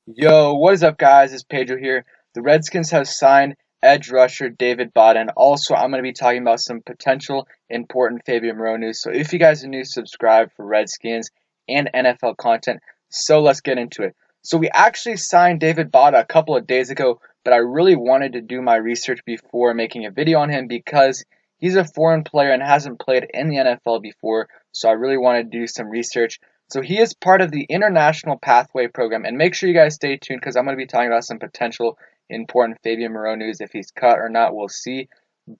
Yo, what is up, guys? It's Pedro here. The Redskins have signed edge rusher David Bada, and also I'm going to be talking about some potential important Fabian Moreau news. So if you guys are new, subscribe for Redskins and NFL content. So let's get into it. So we actually signed David Bada a couple of days ago, but I really wanted to do my research before making a video on him because he's a foreign player and hasn't played in the NFL before. So I really wanted to do some research. So he is part of the International Pathway Program, and make sure you guys stay tuned because I'm going to be talking about some potential important Fabian Moreau news. If he's cut or not, we'll see.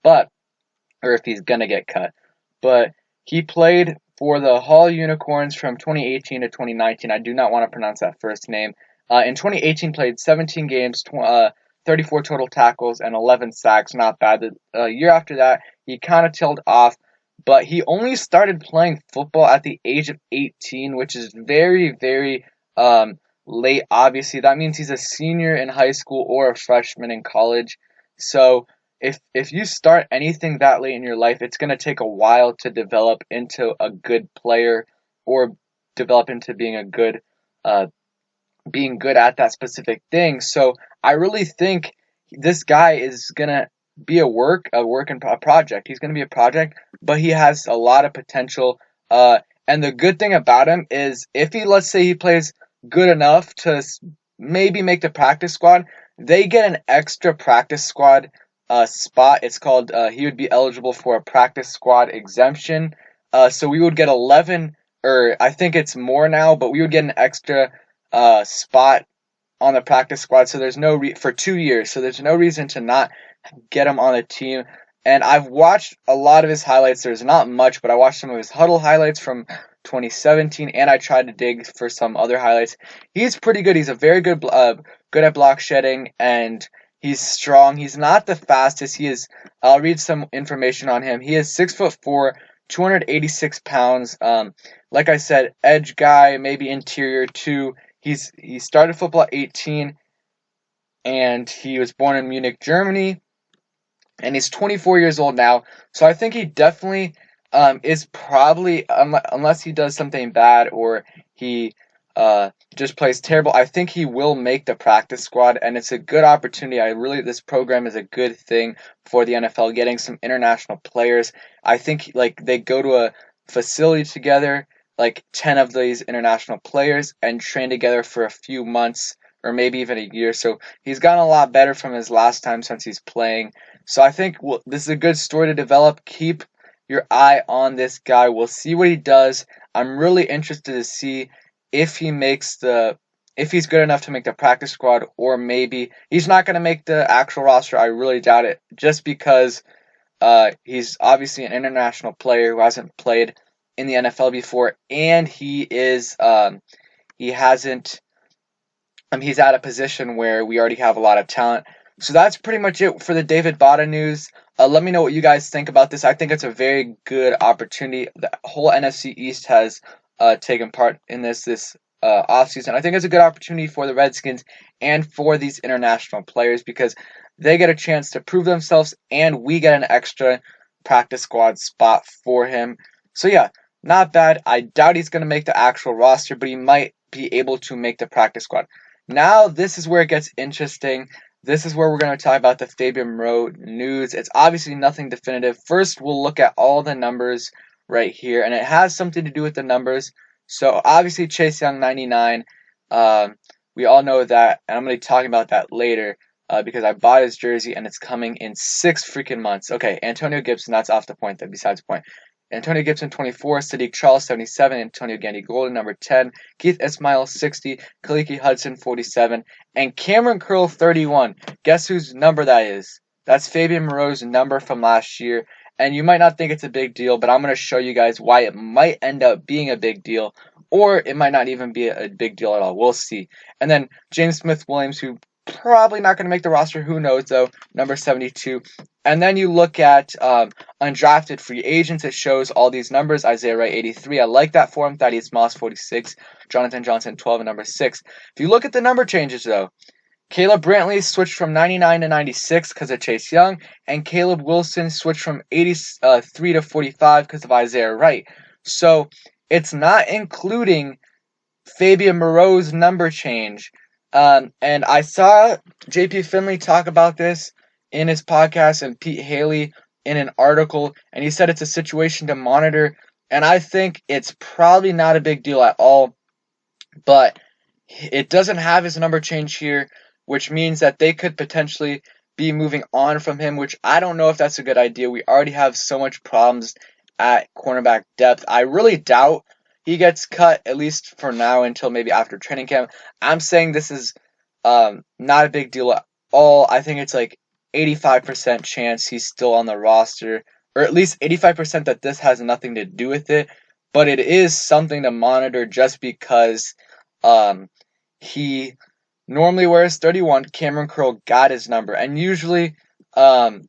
But or if he's gonna get cut. But he played for the Hall Unicorns from 2018 to 2019. I do not want to pronounce that first name. In 2018, played 17 games, 34 total tackles, and 11 sacks. Not bad. The year after that, he kind of tailed off, but he only started playing football at the age of 18, which is very, very late. Obviously, that means he's a senior in high school or a freshman in college. So if you start anything that late in your life, it's going to take a while to develop into a good player or develop into uh being good at that specific thing. So I really think this guy is going to be a project. He's going to be a project, but he has a lot of potential. And the good thing about him is if he, let's say he plays good enough to maybe make the practice squad, they get an extra practice squad spot. It's called, he would be eligible for a practice squad exemption. So we would get 11, or I think it's more now, but we would get an extra spot on the practice squad. So there's for 2 years. So there's no reason to not get him on the team. And I've watched a lot of his highlights. There's not much, but I watched some of his huddle highlights from 2017, and I tried to dig for some other highlights. He's pretty good. He's a very good at block shedding, and he's strong. He's not the fastest. He is. I'll read some information on him. He is 6'4", 286 pounds. Like I said, edge guy, maybe interior too. He started football at 18, and he was born in Munich, Germany, and he's 24 years old now. So I think he definitely is probably, unless he does something bad or he just plays terrible, I think he will make the practice squad, and it's a good opportunity. This program is a good thing for the NFL, getting some international players. I think like they go to a facility together, like 10 of these international players, and train together for a few months or maybe even a year. So he's gotten a lot better from his last time since he's playing. So I think this is a good story to develop. Keep your eye on this guy. We'll see what he does. I'm really interested to see if if he's good enough to make the practice squad, or maybe he's not going to make the actual roster. I really doubt it, just because he's obviously an international player who hasn't played in the NFL before, and he hasn't he's at a position where we already have a lot of talent. So that's pretty much it for the David Bada news. Let me know what you guys think about this. I think it's a very good opportunity. The whole NFC East has taken part in this offseason. I think it's a good opportunity for the Redskins and for these international players because they get a chance to prove themselves, and we get an extra practice squad spot for him. So yeah, not bad. I doubt he's going to make the actual roster, but he might be able to make the practice squad. Now, this is where it gets interesting. This is where we're going to talk about the Fabian Moreau news. It's obviously nothing definitive. First, we'll look at all the numbers right here, and it has something to do with the numbers. So, obviously, Chase Young, 99. We all know that, and I'm going to be talking about that later because I bought his jersey, and it's coming in 6 freaking months. Okay, Antonio Gibson, that's off the point, besides the point. Antonio Gibson, 24, Sadiq Charles, 77, Antonio Gandy Golden, number 10, Keith Ismail, 60, Kaliki Hudson, 47, and Cameron Curl, 31. Guess whose number that is? That's Fabian Moreau's number from last year, and you might not think it's a big deal, but I'm going to show you guys why it might end up being a big deal, or it might not even be a big deal at all. We'll see. And then James Smith-Williams, who probably not going to make the roster. Who knows, though? Number 72. And then you look at undrafted free agents. It shows all these numbers. Isaiah Wright, 83. I like that for him. Thaddeus Moss, 46. Jonathan Johnson, 12, and number 6. If you look at the number changes, though, Caleb Brantley switched from 99 to 96 because of Chase Young, and Caleb Wilson switched from 83 to 45 because of Isaiah Wright. So it's not including Fabian Moreau's number change. And I saw JP Finley talk about this in his podcast and Pete Haley in an article, and he said it's a situation to monitor. And I think it's probably not a big deal at all, but it doesn't have his number change here, which means that they could potentially be moving on from him, which I don't know if that's a good idea. We already have so much problems at cornerback depth. I really doubt he gets cut, at least for now, until maybe after training camp. I'm saying this is not a big deal at all. I think it's like 85% chance he's still on the roster, or at least 85% that this has nothing to do with it. But it is something to monitor just because um, he normally wears 31. Cameron Curl got his number, and um,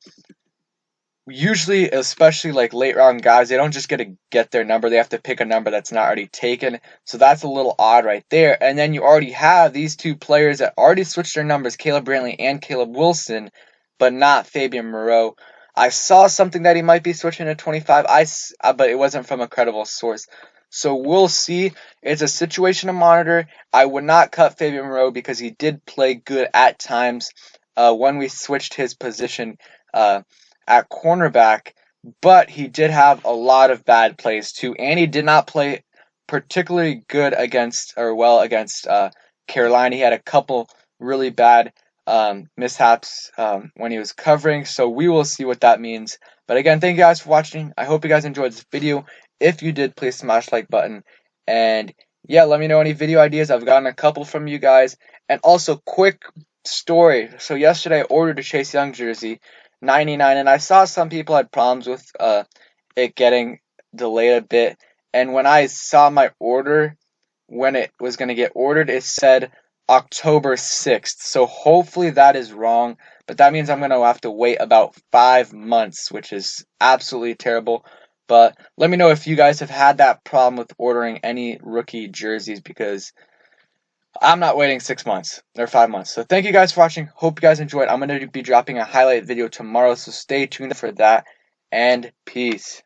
usually, especially like late round guys, they don't just get their number. They have to pick a number that's not already taken. So that's a little odd right there. And then you already have these two players that already switched their numbers, Caleb Brantley and Caleb Wilson, but not Fabian Moreau. I saw something that he might be switching to 25, but it wasn't from a credible source. So we'll see. It's a situation to monitor. I would not cut Fabian Moreau because he did play good at times when we switched his position at cornerback, but he did have a lot of bad plays too, and he did not play particularly good against Carolina. He had a couple really bad mishaps when he was covering, so we will see what that means. But again, thank you guys for watching. I hope you guys enjoyed this video. If you did, please smash the like button. And yeah, let me know any video ideas. I've gotten a couple from you guys. And also, quick story. So yesterday I ordered a Chase Young jersey, 99, and I saw some people had problems with it getting delayed a bit. And when I saw my order, when it was going to get ordered, it said October 6th. So hopefully that is wrong, but that means I'm going to have to wait about 5 months, which is absolutely terrible. But let me know if you guys have had that problem with ordering any rookie jerseys, because I'm not waiting 6 months or 5 months. So thank you guys for watching. Hope you guys enjoyed. I'm going to be dropping a highlight video tomorrow, so stay tuned for that. And peace.